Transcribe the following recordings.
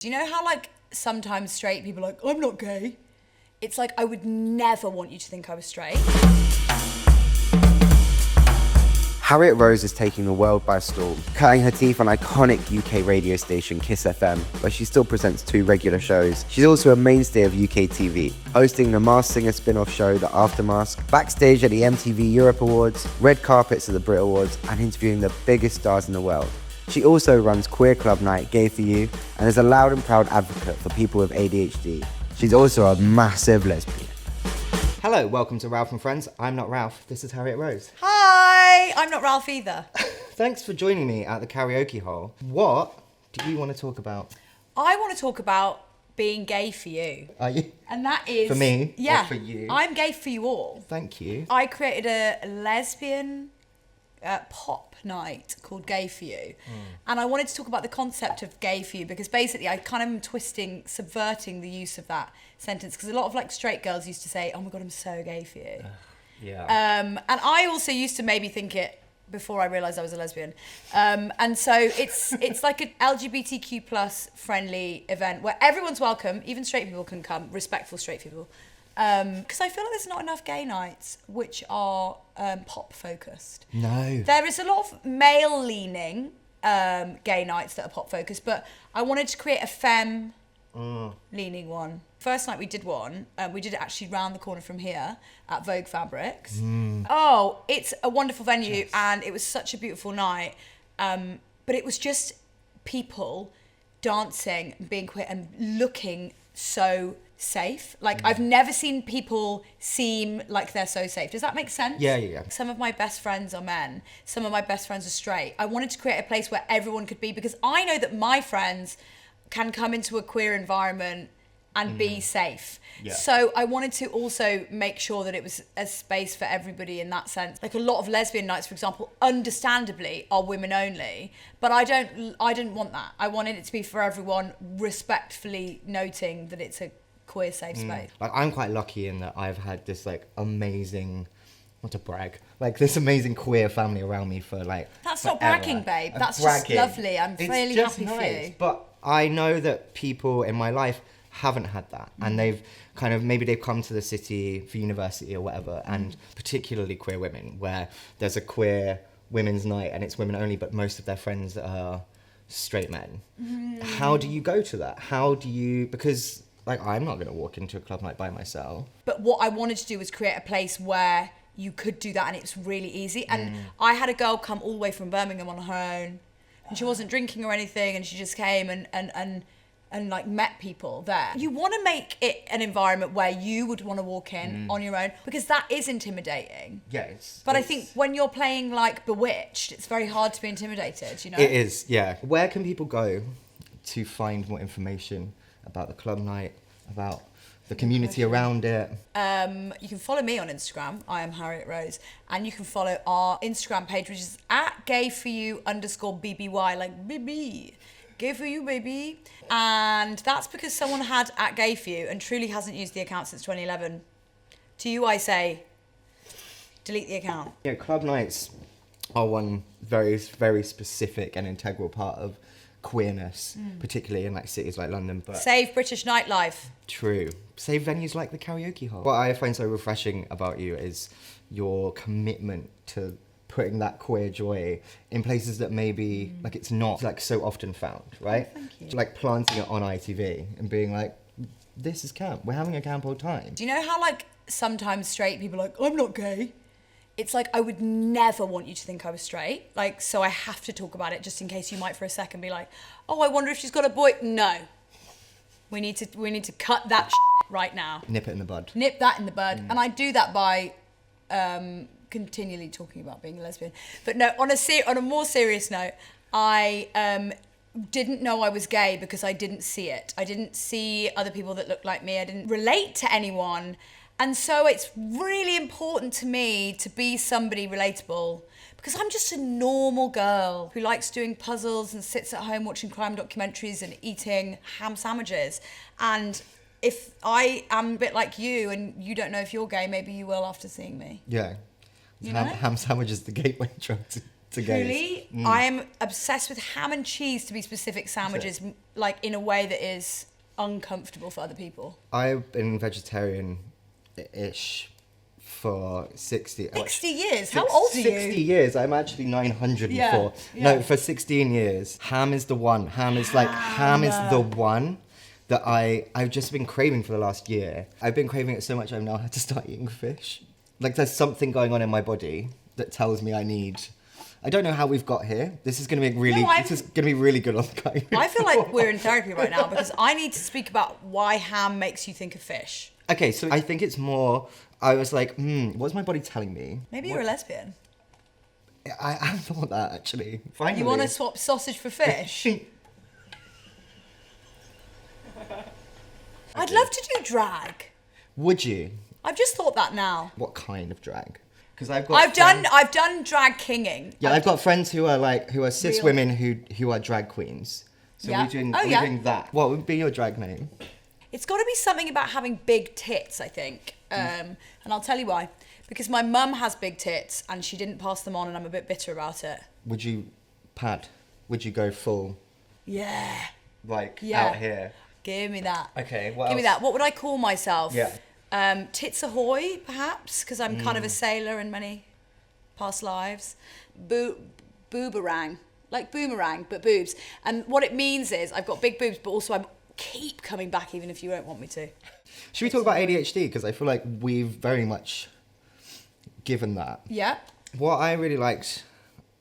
Do you know how like sometimes straight people are like, I'm not gay? It's like, I would never want you to think I was straight. Harriet Rose is taking the world by storm, cutting her teeth on iconic UK radio station Kiss FM, where she still presents 2 regular shows. She's also a mainstay of UK TV, hosting the Masked Singer spin-off show The Aftermask, backstage at the MTV Europe Awards, red carpets at the Brit Awards, and interviewing the biggest stars in the world. She also runs queer club night Gay For You and is a loud and proud advocate for people with ADHD. She's also a massive lesbian. Hello, welcome to Ralph and Friends. I'm not Ralph, this is Harriet Rose. Hi, I'm not Ralph either. Thanks for joining me at the karaoke hole. What do you want to talk about? I want to talk about being gay for you. Are you? And that is... For me? Yeah. Or for you? I'm gay for you all. Thank you. I created a lesbian pop night called Gay For You. And I wanted to talk about the concept of gay for you because basically I kind of am subverting the use of that sentence because a lot of like straight girls used to say, oh my God, I'm so gay for you. Yeah. And I also used to maybe think it before I realised I was a lesbian. And so it's like an LGBTQ plus friendly event where everyone's welcome, even straight people can come, respectful straight people. Because I feel like there's not enough gay nights which are pop focused. No. There is a lot of male leaning gay nights that are pop focused, but I wanted to create a femme leaning one. First night we did one, we did it actually round the corner from here at Vogue Fabrics. Oh, it's a wonderful venue and it was such a beautiful night. But it was just people dancing, being queer and looking so safe. Like I've never seen people seem like they're so safe. Does that make sense? Yeah. Some of my best friends are men. Some of my best friends are straight. I wanted to create a place where everyone could be because I know that my friends can come into a queer environment and be safe. Yeah. So I wanted to also make sure that it was a space for everybody in that sense. Like a lot of lesbian nights, for example, understandably are women only, but I didn't want that. I wanted it to be for everyone, respectfully noting that it's a queer safe space. Like I'm quite lucky in that I've had this like amazing, not to brag, like this amazing queer family around me for like That's forever. not bragging, babe. That's bragging. just lovely. I'm really just happy for nice. you. But I know that people in my life haven't had that and they've kind of maybe they've come to the city for university or whatever and particularly queer women where there's a queer women's night and it's women only but most of their friends are straight men. How do you go to that? How do you, because like I'm not going to walk into a club night by myself. But what I wanted to do was create a place where you could do that and it's really easy. And I had a girl come all the way from Birmingham on her own and she wasn't drinking or anything and she just came and like met people there. You want to make it an environment where you would want to walk in on your own because that is intimidating. Yeah, But I think when you're playing like Bewitched, it's very hard to be intimidated, you know? It is, yeah. Where can people go to find more information about the club night, about the community around it? You can follow me on Instagram. I am Harriet Rose. And you can follow our Instagram page, which is at gayforyou_BBY, like BB. Gay for you, baby. And that's because someone had at Gay For You and truly hasn't used the account since 2011. To you, I say, delete the account. Yeah, club nights are one very, very specific and integral part of queerness, particularly in like cities like London. But Save British nightlife. true. Save venues like the karaoke hole. What I find so refreshing about you is your commitment to putting that queer joy in places that maybe like it's not like so often found, right? Oh, thank you. Like planting it on ITV and being like, this is camp. We're having a camp all time. Do you know how like sometimes straight people are like, I'm not gay? It's like, I would never want you to think I was straight. Like, so I have to talk about it just in case you might for a second be like, oh, I wonder if she's got a boy. No. We need to cut that right now. Nip it in the bud. Nip that in the bud. And I do that by continually talking about being a lesbian. But no, on a more serious note, I didn't know I was gay because I didn't see it. I didn't see other people that looked like me. I didn't relate to anyone. And so it's really important to me to be somebody relatable because I'm just a normal girl who likes doing puzzles and sits at home watching crime documentaries and eating ham sandwiches. And if I am a bit like you and you don't know if you're gay, maybe you will after seeing me. Yeah. You know? Ham sandwich is the gateway drug to to gays. Truly, I am obsessed with ham and cheese, to be specific, sandwiches, like in a way that is uncomfortable for other people. I've been vegetarian-ish for 60 years? How old are you? 60 years. I'm actually 904. Yeah. No, for 16 years. Ham is the one. Ham is the one that I've just been craving for the last year. I've been craving it so much I've now had to start eating fish. Like there's something going on in my body that tells me I don't know how we've got here. This is going to be really good on the go. I feel like we're in therapy right now because I need to speak about why ham makes you think of fish. Okay, so I think it's more, I was like, what's my body telling me? Maybe you're a lesbian. I haven't thought that, actually. Finally. You want to swap sausage for fish? I'd love to do drag. Would you? I've just thought that now. What kind of drag? Because I've done drag kinging. Yeah, I've got friends who are cis women who are drag queens. So we're doing that. What would be your drag name? It's got to be something about having big tits, I think. And I'll tell you why. Because my mum has big tits and she didn't pass them on and I'm a bit bitter about it. Would you go full? Yeah. Out here? Give me that. Okay, what Give me else? that. What would I call myself? Yeah. Tits ahoy, perhaps, because I'm kind of a sailor in many past lives. Booberang. Like boomerang, but boobs. And what it means is I've got big boobs, but also I keep coming back even if you don't want me to. Should we talk about ADHD? Because I feel like we've very much given that. Yeah. What I really liked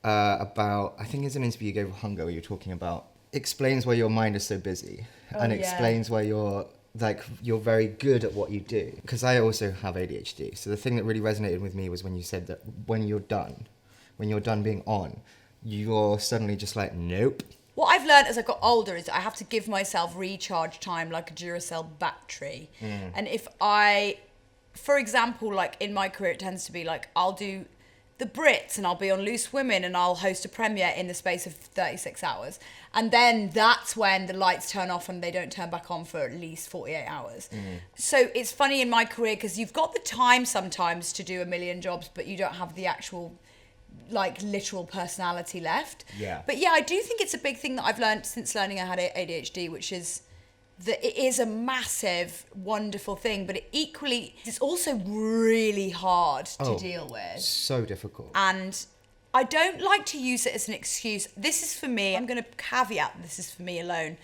about, I think it's an interview you gave with Hunger where you're talking about, explains why your mind is so busy explains why you're very good at what you do. Because I also have ADHD. So the thing that really resonated with me was when you said that when you're done being on, you're suddenly just like, nope. What I've learned as I've got older is that I have to give myself recharge time like a Duracell battery. And if for example, like in my career, it tends to be like I'll do the Brits and I'll be on Loose Women and I'll host a premiere in the space of 36 hours. And then that's when the lights turn off and they don't turn back on for at least 48 hours. So it's funny in my career because you've got the time sometimes to do a million jobs, but you don't have the actual literal personality left. Yeah. But yeah, I do think it's a big thing that I've learned since learning I had ADHD, which is that it is a massive, wonderful thing, but it's also really hard to deal with. So difficult. And I don't like to use it as an excuse. This is for me. I'm going to caveat this is for me alone.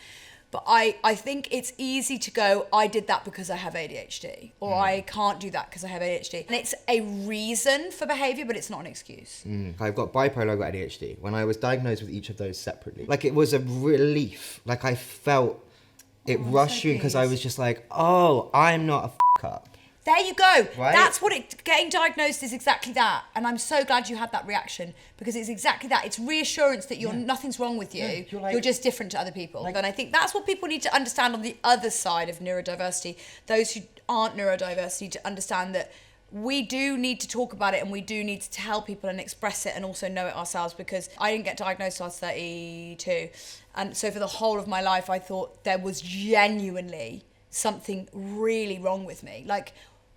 But I think it's easy to go, I did that because I have ADHD, or I can't do that because I have ADHD. And it's a reason for behaviour, but it's not an excuse. I've got bipolar, I've got ADHD. When I was diagnosed with each of those separately, it was a relief. I felt it rushed you because I was just like, oh, I'm not a f***up. There you go. Right? That's what getting diagnosed is exactly that. And I'm so glad you had that reaction because it's exactly that. It's reassurance that nothing's wrong with you. Yeah, you're just different to other people. And I think that's what people need to understand on the other side of neurodiversity. Those who aren't neurodiverse need to understand that we do need to talk about it and we do need to tell people and express it and also know it ourselves, because I didn't get diagnosed until I was 32. And so for the whole of my life, I thought there was genuinely something really wrong with me.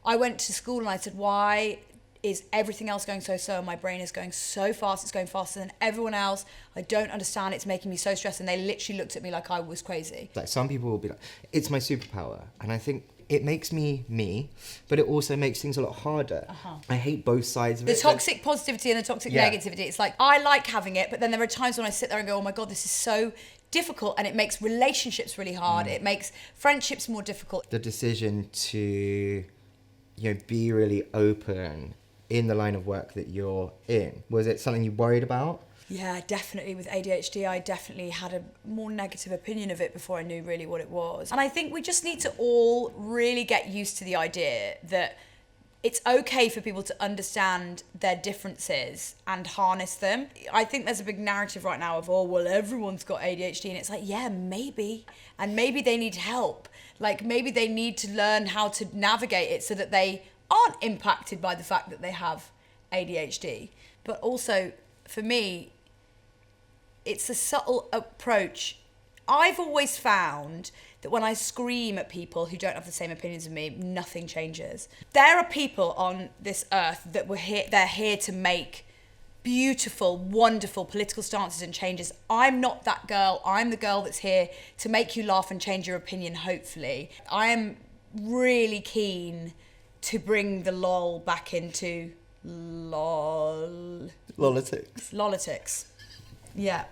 I went to school and I said, why is everything else going so slow and my brain is going so fast, it's going faster than everyone else, I don't understand, it's making me so stressed. And they literally looked at me like I was crazy. Some people will be like, it's my superpower. And I think it makes me, but it also makes things a lot harder. I hate both sides of it. The toxic positivity and the toxic negativity. It's I like having it, but then there are times when I sit there and go, oh my God, this is so difficult, and it makes relationships really hard. It makes friendships more difficult. The decision to be really open in the line of work that you're in, was it something you worried about? Yeah, definitely. With ADHD, I definitely had a more negative opinion of it before I knew really what it was. And I think we just need to all really get used to the idea that it's okay for people to understand their differences and harness them. I think there's a big narrative right now of, oh, well, everyone's got ADHD. And it's yeah, maybe. And maybe they need help. Maybe they need to learn how to navigate it so that they aren't impacted by the fact that they have ADHD. But also, for me, it's a subtle approach. I've always found that when I scream at people who don't have the same opinions as me, nothing changes. There are people on this earth that they're here to make beautiful, wonderful political stances and changes. I'm not that girl. I'm the girl that's here to make you laugh and change your opinion, hopefully. I am really keen to bring the lol back into lolitics. Yeah.